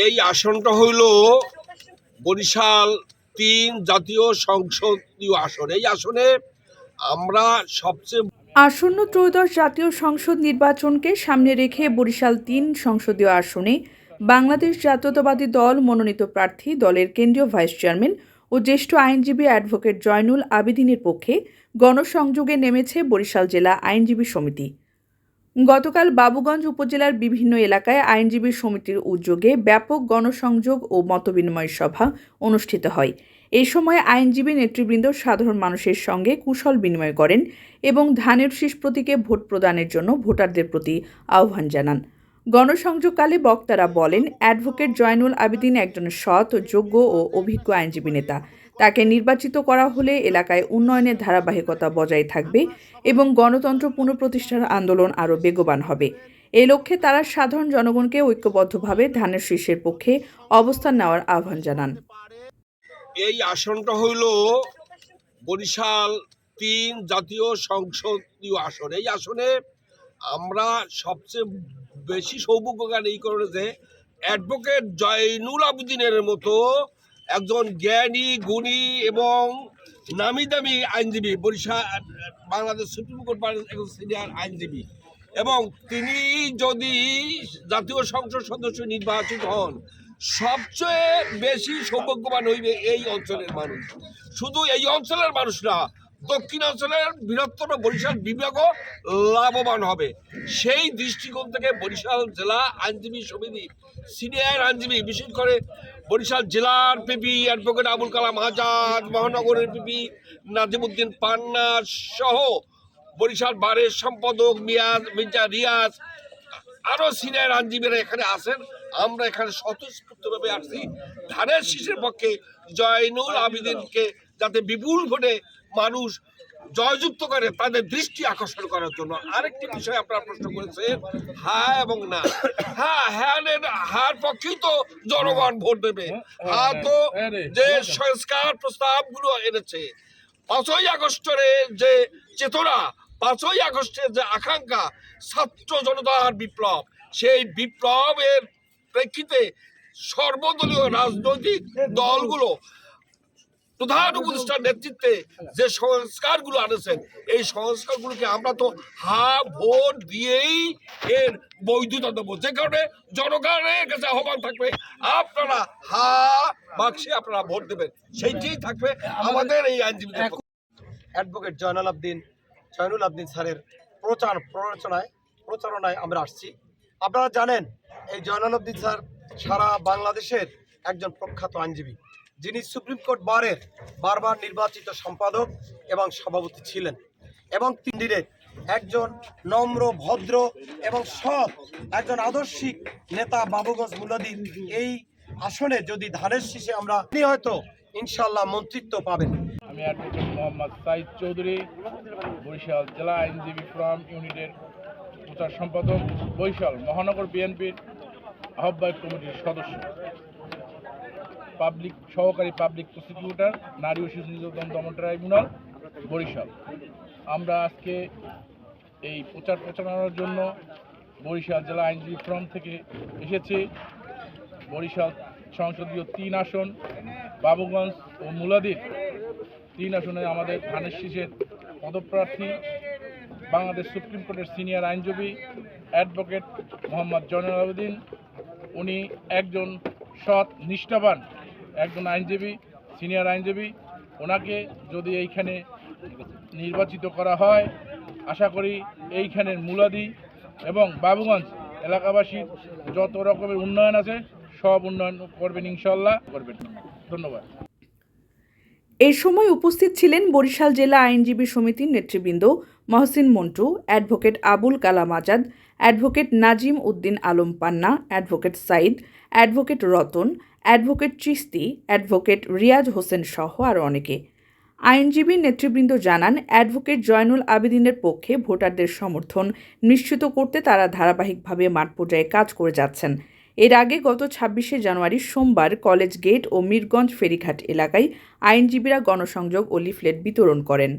এই আসনটা হইল বরিশাল ৩ জাতীয় সংসদীয় আসন। এই আসনে আমরা সবচেয়ে আসন্ন ত্রয়োদশ জাতীয় সংসদ নির্বাচনকে সামনে রেখে বরিশাল ৩ সংসদীয় আসনে বাংলাদেশ জাতীয়তাবাদী দল মনোনীত প্রার্থী দলের কেন্দ্রীয় ভাইস চেয়ারম্যান ও জ্যেষ্ঠ আইনজীবী অ্যাডভোকেট জয়নুল আবেদীনের পক্ষে গণসংযোগে নেমেছে বরিশাল জেলা আইনজীবী সমিতি। গতকাল বাবুগঞ্জ উপজেলার বিভিন্ন এলাকায় আইনজীবী সমিতির উদ্যোগে ব্যাপক গণসংযোগ ও মতবিনিময় সভা অনুষ্ঠিত হয়। এই সময় আইনজীবী নেতৃবৃন্দ সাধারণ মানুষের সঙ্গে কুশল বিনিময় করেন এবং ধানের শীষ প্রতীকে ভোট প্রদানের জন্য ভোটারদের প্রতি আহ্বান জানান। গণসংযোগকালে বক্তারা বলেন, অ্যাডভোকেট জয়নুল আবেদীন একজন সৎ, যোগ্য ও অভিজ্ঞ আইনজীবী নেতা। তাকে নির্বাচিত করা হলে এলাকায় উন্নয়নের ধারাবাহিকতা বজায় থাকবে এবং গণতন্ত্র পুনঃপ্রতিষ্ঠার আন্দোলন আরও বেগবান হবে। এই লক্ষ্যে তারা সাধারণ জনগণকে ঐক্যবদ্ধভাবে ধানের শীষের পক্ষে অবস্থান নেওয়ার আহ্বান জানান। এই আসনটা হইল বরিশাল ৩ জাতীয় সংসদীয় আসন। এই আসনে আমরা সবচেয়ে বেশি সৌভাগ্যবান এই কারণে যে অ্যাডভোকেট জয়নুল আবেদীনের মতো একজন জ্ঞানী, গুণী এবং নামি দামি আইনজীবী, বরিশাল বাংলাদেশ সুপ্রিম কোর্ট একজন সিনিয়র আইনজীবী, এবং তিনি যদি জাতীয় সংসদ সদস্য নির্বাচিত হন, সবচেয়ে বেশি সৌভাগ্যবান হইবে এই অঞ্চলের মানুষ। শুধু এই অঞ্চলের মানুষ না, দক্ষিণাঞ্চলের বৃহত্তর বরিশাল বিভাগও লাভবান হবে। সেই দৃষ্টিকোণ থেকে বরিশাল জেলা আইনজীবী সমিতি সিনিয়র আইনজীবী, বিশেষ করে বরিশাল জেলার পিপি অ্যাডভোকেট আবুল কালাম আজাদ, মহানগরের পিপি নাজিমুদ্দিন পান্না সহ বরিশাল বারের সম্পাদক মির্জা রিয়াজ, আরো সিনিয়র আইনজীবীরা এখানে আছেন। আমরা এখানে স্বতঃস্ফূর্তভাবে আসছি ধানের শীষের পক্ষে জয়নুল আবেদীনকে যাতে বিপুল ভোটে মানুষ জয়যুক্ত করে, তাদের দৃষ্টি আকর্ষণ করার জন্য। আরেকটি বিষয় আপনারা প্রশ্ন করেছেন, হ্যাঁ এবং না। হার পক্ষেই তো জনগণ ভোট দেবে। হ্যাঁ তো যে সংস্কার প্রস্তাবগুলো এনেছে, ৫ই আগস্টের যে চেতনা, ৫ই আগস্টের যে আকাঙ্ক্ষা, ছাত্র জনতার বিপ্লব, সেই বিপ্লবের প্রেক্ষিতে সর্বদলীয় রাজনৈতিক দলগুলো প্রধান উপদেষ্টার নেতৃত্বে যে সংস্কারগুলো আনেছেন, এই সংস্কারগুলোকে আমরা তো ভোট দিয়েই এর বৈধতা দেবো। যে কারণে জনগণের কাছে আহ্বান থাকবে, আপনারা বাক্সে আপনারা ভোট দেবেন, সেইটাই থাকবে আমাদের এই আইনজীবীদের। অ্যাডভোকেট জয়নুল আবেদীন স্যারের প্রচারণায় আমরা আসছি। আপনারা জানেন, এই জয়নুল আবেদীন স্যার সারা বাংলাদেশের একজন প্রখ্যাত আইনজীবী, যিনি সুপ্রিম কোর্ট বারবার নির্বাচিত সম্পাদক এবং সভাপতি ছিলেন, এবং তিনি একজন নম্র, ভদ্র এবং সৎ একজন আদর্শিক নেতা। বাবুগঞ্জ মুলাদি এই আসনে যদি ধানের শীষে আমরা হয়তো ইনশাল্লাহ মন্ত্রিত্ব পাবেন। আমি অ্যাডভোকেট মোহাম্মদ সাইদ চৌধুরী, বরিশাল জেলা আইনজীবী ফোরাম ইউনিটের প্রচার সম্পাদক, বরিশাল মহানগর বিএনপির আহ্বায়ক কমিটির সদস্য, সহকারী পাবলিক প্রসিকিউটর, নারী ও শিশু নির্যাতন দমন ট্রাইব্যুনাল, বরিশাল। আমরা আজকে এই প্রচারণার জন্য বরিশাল জেলা আইনজীবী ফোরাম থেকে এসেছি। বরিশাল সংসদীয় ৩ আসন, বাবুগঞ্জ ও মুলাদির ৩ আসনে আমাদের ধানের শীষের পদপ্রার্থী বাংলাদেশ সুপ্রিম কোর্টের সিনিয়র আইনজীবী অ্যাডভোকেট মোহাম্মদ জয়নুল আবেদীন। উনি একজন সৎ, নিষ্ঠাবান একজন আইনজীবী, সিনিয়র আইনজীবী। ওনাকে যদি এইখানে নির্বাচিত করা হয়, আশা করি এইখানের মুলাদি এবং বাবুগঞ্জ এলাকাবাসীর যত রকমের উন্নয়ন আছে সব উন্নয়ন করবেন, ইনশাল্লাহ করবেন। ধন্যবাদ। এই সময় উপস্থিত ছিলেন বরিশাল জেলা আইনজীবী সমিতির নেতৃবৃন্দ Mohsin Montu, advocate Abul Kalam Azad, advocate Nazim Uddin Alam Panna, advocate Saeed, advocate Ratan, advocate Chishti, advocate Riaz Hossain সহ আরও অনেকে। আইনজীবী নেতৃবৃন্দ জানান, অ্যাডভোকেট জয়নুল আবেদীনের পক্ষে ভোটারদের সমর্থন নিশ্চিত করতে তারা ধারাবাহিকভাবে মাঠ পর্যায়ে কাজ করে যাচ্ছেন। এর আগে গত ২৬শে জানুয়ারি সোমবার কলেজ গেট ও মিরগঞ্জ ফেরিঘাট এলাকায় আইনজীবীরা গণসংযোগ ও লিফলেট বিতরণ করেন।